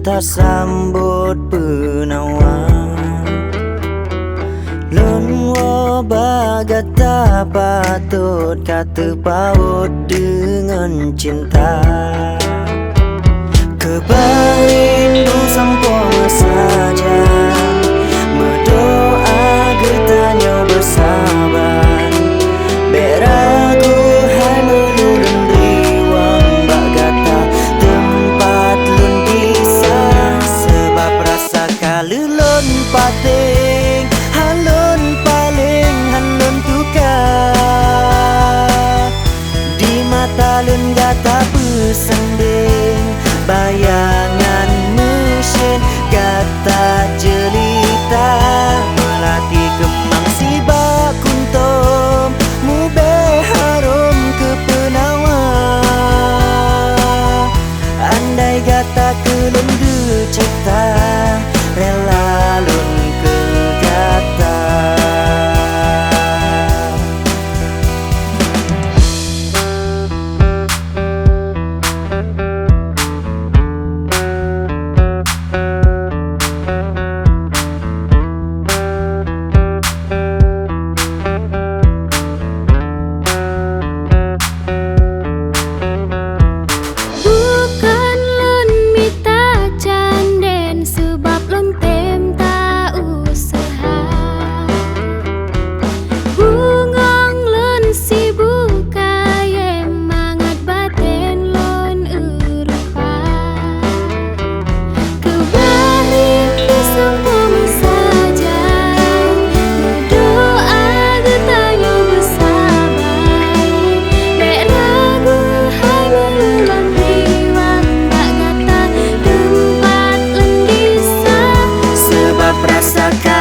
tak sambut penawan. Lon wo bagat tak patut kata paut dengan cinta. Kebarindu sampo saja berdoa gertanya bersabar. Beragu hai melulun riwang bagata tempat lun bisa. Sebab rasa kalulun pating halun paling halun tukar. Di mata lun gata bersanding bayangan mesin gata jelita. Melati kemang si bakuntum mube harum ke penawan. Andai gata kelun cipta rela lun ke gata.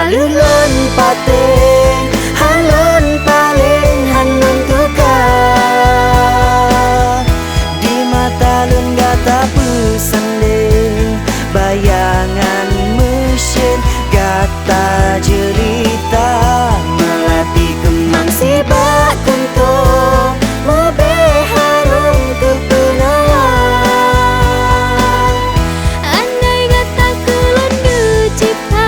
Halun pating halun paling halun tukar. Di mata lun gata bersanding bayangan mesin gata jelita. Melati kemang si bakuntum mebe harum ke penawan. Andai gata kelun cipta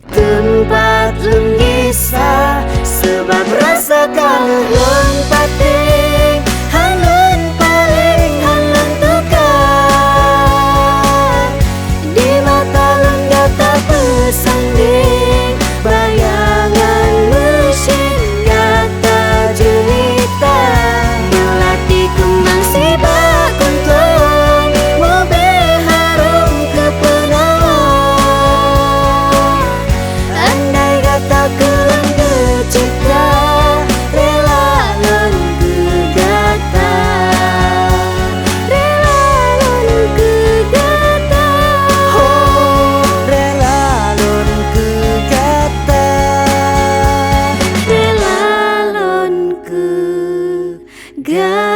tempat lun bisa. Sebab rasa kalun pating halun paling halun tukar. Di mata lun gata bersanding bayangan mesin gata jelita. Melati kemang si bakuntum mobe harum ke penawan. Andai gata kelun cipta rela lun ke gata. Rela lun ke gata. Oh, rela lun ke gata. Rela lun ke gata.